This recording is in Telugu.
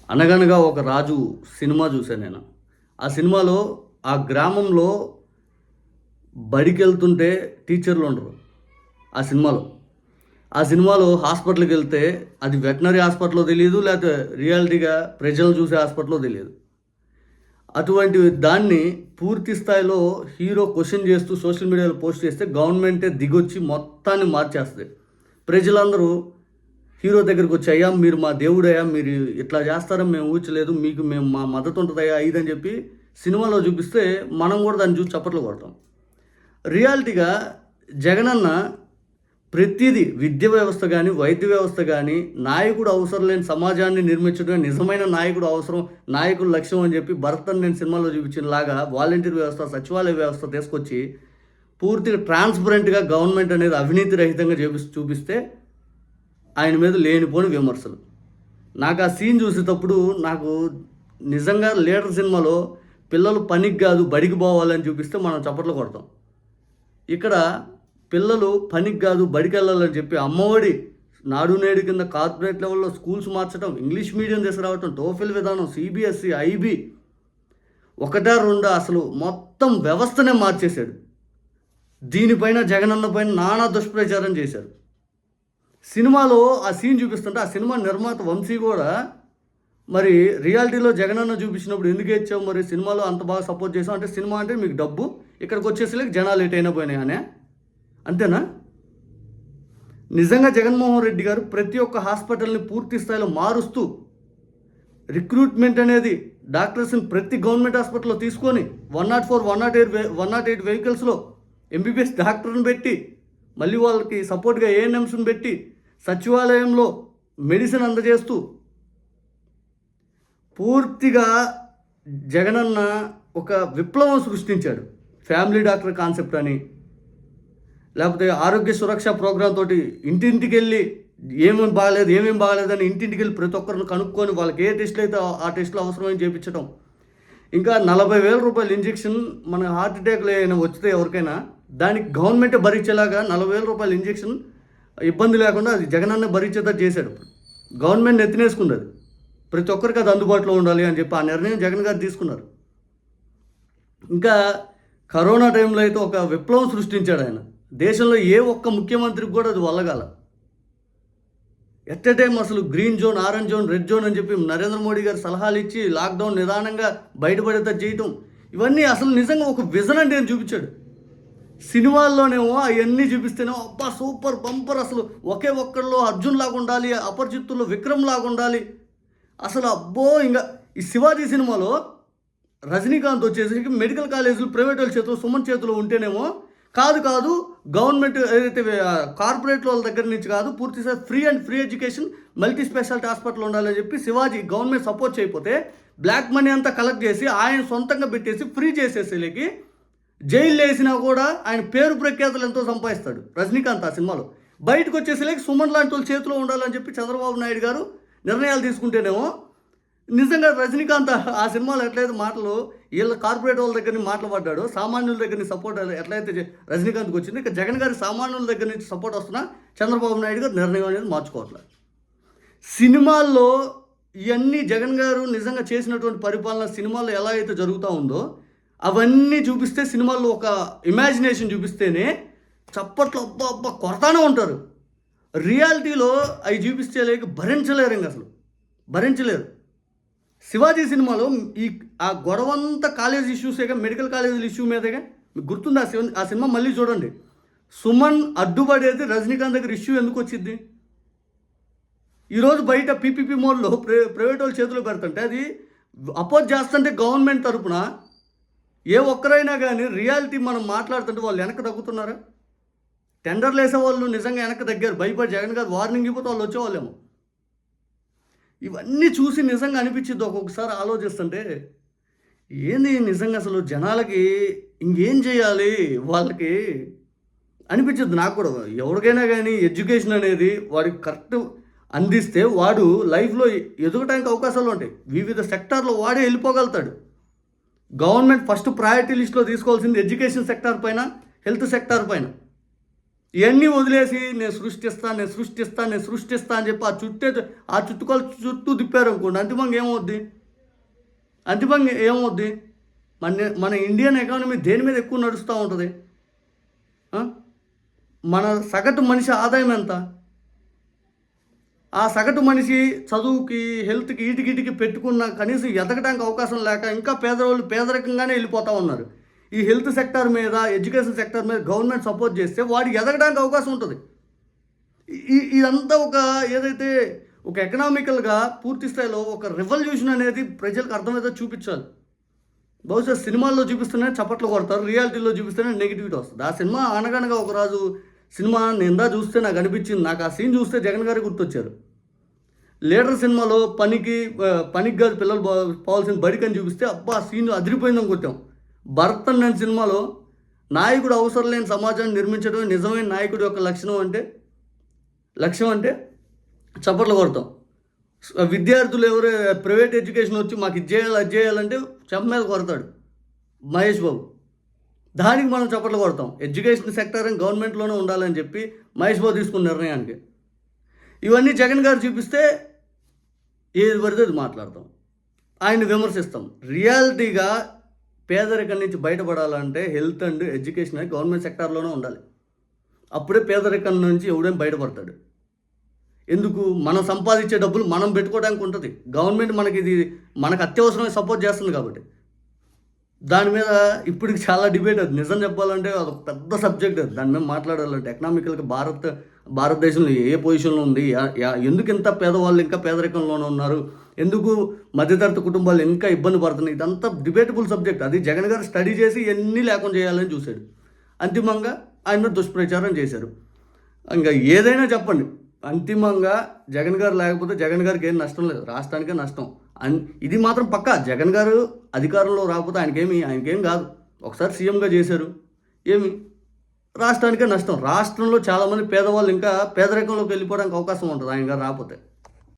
అనగనగా ఒక రాజు సినిమా చూశాను నేను. ఆ సినిమాలో ఆ గ్రామంలో బడికెళ్తుంటే టీచర్లుండరు ఆ సినిమాలో. ఆ సినిమాలో హాస్పిటల్‌కెళ్తే అది వెటనరీ హాస్పిటలో తెలీదు, లేతే రియాలిటీగా ప్రజలు చూసే హాస్పిటలో తెలీదు. అటువంటి దాన్ని పూర్తి స్థాయిలో హీరో క్వెషన్ చేస్తూ సోషల్ మీడియాలో పోస్ట్ చేస్తే గవర్నమెంటే దిగొచ్చి మొత్తాన్ని మార్చేస్తది. ప్రజలందరూ హీరో దగ్గరికొచ్చి, "అయ్యా మీరు మా దేవుడయ్యా, మీరు ఇట్లా చేస్తారని మేము ఊహించలేదు. మీకు మేము మా మద్దతు ఉంటదయ్యా" ఇదని చెప్పి సినిమాలో చూపిస్తే మనం కూడా దాన్ని చూసి చప్పట్లు కొడతాం. రియాలిటీగా జగనన్న ప్రతీదీ విద్య వ్యవస్థ గానీ, వైద్య వ్యవస్థ గానీ, నాయకుడు అవసరం లేని సమాజాన్ని నిర్మించడమే నిజమైన నాయకుడు అవసరం, నాయకుడి లక్ష్యం అని చెప్పి 'భరత్ అనే నేను' సినిమాలో చూపించినలాగా వాలంటీర్ వ్యవస్థ, సచివాలయ వ్యవస్థ తీసుకొచ్చి పూర్తిగా ట్రాన్స్‌పరెంట్‌గా గవర్నమెంట్ అనేది అవినీతి రహితంగా చూపిస్తే ఆయన మీద లేనిపోని విమర్శలు. నాకు ఆ సీన్ చూసేటప్పుడు నాకు నిజంగా 'లీడర్' సినిమాలో పిల్లలు పనికి గాదు బడికి పోవాలని చూపిస్తే మనం చప్పట్లు కొడతాం. ఇక్కడ పిల్లలు పనికి గాదు బడికెళ్ళాలని చెప్పి అమ్మఒడి, నాడు నేడు కింద కార్పొరేట్ లెవెల్‌లో స్కూల్స్ మార్చడం, ఇంగ్లీష్ మీడియం తీసుకురావటం, టోఫెల్ విధానం, సీబీఎస్ఈ, ఐబీ ఒకటా రెండా అసలు మొత్తం వ్యవస్థనే మార్చేశాడు. దీనిపైన జగనన్న పైన నానా దుష్ప్రచారం చేశారు. సినిమాలో ఆ సీన్ చూపిస్తుంటే ఆ సినిమా నిర్మాత వంశీ కూడా మరి రియాలిటీలో జగనన్న చూపించినప్పుడు ఎందుకు ఏడ్చావు, మరి సినిమాలో అంత బాగా సపోర్ట్ చేసావు అంటే, సినిమా అంటే మీకు డబ్బు, ఇక్కడికి వచ్చేసరికి జనాలు ఎటైనా పోయినాయి అనే, అంతేనా? నిజంగా జగన్మోహన్ రెడ్డి గారు ప్రతి ఒక్క హాస్పిటల్ని పూర్తి స్థాయిలో మారుస్తూ రిక్రూట్మెంట్ అనేది డాక్టర్స్ని ప్రతి గవర్నమెంట్ హాస్పిటల్లో తీసుకొని 104, 108 వెహికల్స్లో ఎంబీబీఎస్ డాక్టర్ని పెట్టి, మళ్ళీ వాళ్ళకి సపోర్ట్గా ఏఎన్ఎంస్ని పెట్టి, సచివాలయంలో మెడిసిన్ అందజేస్తూ పూర్తిగా జగనన్న ఒక విప్లవం సృష్టించాడు. ఫ్యామిలీ డాక్టర్ కాన్సెప్ట్ అని, లేకపోతే ఆరోగ్య సురక్ష ప్రోగ్రాం తోటి ఇంటింటికి వెళ్ళి ఏమేమి బాగాలేదని ఇంటింటికి వెళ్ళి ప్రతి ఒక్కరిని కనుక్కొని వాళ్ళకి ఏ టెస్టులు అయితే ఆ టెస్టులు అవసరమని చేయించడం. ఇంకా 40,000 రూపాయల ఇంజెక్షన్ మన హార్ట్ అటాక్లు ఏమైనా వచ్చితే ఎవరికైనా దానికి గవర్నమెంటే భరించేలాగా 40,000 రూపాయల ఇంజెక్షన్ ఇబ్బంది లేకుండా అది జగనన్న భరించేటట్టు చేశాడు. గవర్నమెంట్ ఎత్తినేసుకుంది అది. ప్రతి ఒక్కరికి అది అందుబాటులో ఉండాలి అని చెప్పి ఆ నిర్ణయం జగన్ గారు తీసుకున్నారు. ఇంకా కరోనా టైంలో అయితే ఒక విప్లవం సృష్టించాడు ఆయన. దేశంలో ఏ ఒక్క ముఖ్యమంత్రికి కూడా అది వల్లగాల. ఎట్ ఎ టైం అసలు green zone, orange zone, red zone అని చెప్పి నరేంద్ర మోడీ గారు సలహాలు ఇచ్చి లాక్డౌన్ నిదానంగా బయటపడేటట్టు చేయటం, ఇవన్నీ అసలు నిజంగా ఒక విజన్ అంటే అని చూపించాడు. సినిమాల్లోనేమో అవన్నీ చూపిస్తేనేమో అబ్బా సూపర్ బంపర్, అసలు ఒకే ఒక్కరిలో అర్జున్ లాగా ఉండాలి, అపరిచిత్తుల్లో విక్రమ్ లాగా ఉండాలి, అసలు అబ్బో. ఇంకా ఈ శివాజీ సినిమాలో రజనీకాంత్ వచ్చేసరికి మెడికల్ కాలేజీలు ప్రైవేట్ వాళ్ళ చేతిలో, సుమన్ చేతిలో ఉంటేనేమో కాదు గవర్నమెంట్ ఏదైతే కార్పొరేట్ వాళ్ళ దగ్గర నుంచి కాదు, పూర్తిగా free education multi speciality hospital ఉండాలని చెప్పి శివాజీ గవర్నమెంట్ సపోర్ట్ చేయకపోతే బ్లాక్ మనీ అంతా కలెక్ట్ చేసి ఆయన సొంతంగా పెట్టేసి ఫ్రీ చేసేసేలేకి జైలు వేసినా కూడా ఆయన పేరు ప్రఖ్యాతులు ఎంతో సంపాదిస్తాడు రజనీకాంత్ ఆ సినిమాలో. బయటకు వచ్చేసేలేకి సుమన్ లాంటి వాళ్ళ చేతిలో ఉండాలని చెప్పి చంద్రబాబు నాయుడు గారు నిర్ణయాలు తీసుకుంటేనేమో నిజంగా రజనీకాంత్ ఆ సినిమాలో ఎట్లయితే మాటలు వీళ్ళ కార్పొరేట్ వాళ్ళ దగ్గర నుంచి మాట్లాడాడో, సామాన్యుల దగ్గర నుంచి సపోర్ట్ ఎట్లయితే రజనీకాంత్కి వచ్చింది, ఇక జగన్ గారి సామాన్యుల దగ్గర నుంచి సపోర్ట్ వస్తున్నా చంద్రబాబు నాయుడు గారు నిర్ణయం అనేది మార్చుకోవట్లేదు. సినిమాల్లో ఇవన్నీ జగన్ గారు నిజంగా చేసినటువంటి పరిపాలన సినిమాల్లో ఎలా అయితే జరుగుతూ ఉందో అవన్నీ చూపిస్తే, సినిమాల్లో ఒక ఇమాజినేషన్ చూపిస్తేనే చప్పట్లు అబ్బా కొడతానే ఉంటారు. రియాలిటీలో అవి చూపిస్తే లేక భరించలేరు, ఇంక అసలు భరించలేరు. శివాజీ సినిమాలో ఆ గొడవంతా కాలేజ్ ఇష్యూసేగా, మెడికల్ కాలేజీల ఇష్యూ మీదేగా. మీకు గుర్తుంది ఆ సినిమా మళ్ళీ చూడండి. సుమన్ అడ్డుపడేది రజనీకాంత్ దగ్గర ఇష్యూ ఎందుకు వచ్చింది? ఈరోజు బయట పీపీపీ మోడ్లో ప్రైవేట్ వాళ్ళ చేతిలో పెడుతుంటే అది అపోజ్ చేస్తుంటే గవర్నమెంట్ తరపున ఏ ఒక్కరైనా కానీ రియాలిటీ మనం మాట్లాడుతుంటే వాళ్ళు వెనక్కి తగ్గుతున్నారా? టెండర్లు వేసే వాళ్ళు నిజంగా వెనక్కి తగ్గారు, భయపడి జగన్ గారు వార్నింగ్ ఇవ్వతే వాళ్ళు వచ్చేవాళ్ళేమో. ఇవన్నీ చూసి నిజంగా అనిపించింది ఒక్కొక్కసారి ఆలోచిస్తుంటే, ఏంది నిజంగా అసలు జనాలకి ఇంకేం చేయాలి వాళ్ళకి అనిపించింది నాకు కూడా. ఎవరికైనా కానీ ఎడ్యుకేషన్ అనేది వాడికి కరెక్ట్ అందిస్తే వాడు లైఫ్లో ఎదగడానికి అవకాశాలు ఉంటాయి. వివిధ సెక్టార్లో వాడే వెళ్ళిపోగలుగుతాడు. గవర్నమెంట్ ఫస్ట్ ప్రయారిటీ లిస్ట్లో తీసుకోవాల్సింది ఎడ్యుకేషన్ సెక్టార్ పైన, హెల్త్ సెక్టార్ పైన. ఇవన్నీ వదిలేసి నేను సృష్టిస్తా అని చెప్పి ఆ చుట్టుకొల చుట్టూ తిప్పారు అనుకోండి, అంతిమంగా ఏమవుద్ది? మన ఇండియన్ ఎకానమీ దేని మీద ఎక్కువ నడుస్తూ ఉంటుంది? మన సగటు మనిషి ఆదాయం ఎంత? ఆ సగటు మనిషి చదువుకి, హెల్త్కి, ఈటికి పెట్టుకున్న కనీసం ఎదగడానికి అవకాశం లేక ఇంకా పేదవాళ్ళు పేదరికంగానే వెళ్ళిపోతూ ఉన్నారు. ఈ హెల్త్ సెక్టర్ మీద, ఎడ్యుకేషన్ సెక్టర్ మీద గవర్నమెంట్ సపోర్ట్ చేస్తే వాడికి ఎదగడానికి అవకాశం ఉంటుంది. ఇదంతా ఏదైతే ఒక ఎకనామికల్గా పూర్తి స్థాయిలో ఒక రెవల్యూషన్ అనేది ప్రజలకు అర్థమైతే చూపించాలి. బహుశా సినిమాల్లో చూపిస్తేనే చప్పట్లు కొడతారు, రియాలిటీలో చూపిస్తేనే నెగిటివిటీ వస్తుంది. ఆ సినిమా అనగనగా ఒక రాజు సినిమా నిందా చూస్తే నాకు అనిపించింది, నాకు ఆ సీన్ చూస్తే జగన్ గారు గుర్తొచ్చారు. లీడర్ సినిమాలో పనికి కాదు పిల్లలు పోవాల్సిన బడికని చూపిస్తే అబ్బా సీన్ అదిరిపోయిందని కొట్టాం. భరత్ అనే సినిమాలో నాయకుడు అవసరం లేని సమాజాన్ని నిర్మించడమే నిజమైన నాయకుడి యొక్క లక్ష్యం అంటే చప్పట్లు కొడతాం. విద్యార్థులు ఎవరు ప్రైవేట్ ఎడ్యుకేషన్ వచ్చి మాకు ఇది చేయాలంటే చెంప మీద కొడతాడు మహేష్ బాబు. దానికి మనం చప్పట్లు కొడతాం. ఎడ్యుకేషన్ సెక్టర్ గవర్నమెంట్లోనే ఉండాలని చెప్పి మహేష్ బాబు తీసుకున్న నిర్ణయానికి. ఇవన్నీ జగన్ గారు చూపిస్తే ఏది పడితే అది మాట్లాడతాం, ఆయన విమర్శిస్తాం. రియాలిటీగా పేదరికం నుంచి బయటపడాలంటే హెల్త్ అండ్ ఎడ్యుకేషన్ అనేది గవర్నమెంట్ సెక్టార్లోనే ఉండాలి. అప్పుడే పేదరికం నుంచి ఎవడైనా బయటపడతాడు. ఎందుకు? మనం సంపాదించే డబ్బులు మనం పెట్టుకోవడానికి ఉంటుంది. గవర్నమెంట్ మనకు అత్యవసరమైన సపోర్ట్ చేస్తుంది కాబట్టి. దాని మీద ఇప్పటికి చాలా డిబేట్. అది నిజం చెప్పాలంటే అదొక పెద్ద సబ్జెక్ట్. అది దాని మీద మాట్లాడాలంటే ఎకనామికల్గా భారతదేశంలో ఏ పొజిషన్లో ఉంది, ఎందుకు ఇంత పేదవాళ్ళు ఇంకా పేదరికంలోనే ఉన్నారు, ఎందుకు మధ్యతరగతి కుటుంబాలు ఇంకా ఇబ్బంది పడుతున్నాయి, ఇదంతా డిబేటబుల్ సబ్జెక్ట్. అది జగన్ గారు స్టడీ చేసి ఎన్ని లేకుండా చేయాలని చూశాడు. అంతిమంగా ఆయన దుష్ప్రచారం చేశారు. ఇంకా ఏదైనా చెప్పండి, అంతిమంగా జగన్ గారు లేకపోతే జగన్ గారికి ఏం నష్టం లేదు, రాష్ట్రానికే నష్టం. ఇది మాత్రం పక్కా. జగన్ గారు అధికారంలో రాకపోతే ఆయనకేం కాదు. ఒకసారి సీఎంగా చేశారు, రాష్ట్రానికే నష్టం. రాష్ట్రంలో చాలామంది పేదవాళ్ళు ఇంకా పేదరికంలోకి వెళ్ళిపోవడానికి అవకాశం ఉంటుంది ఆయన గారు రాకపోతే.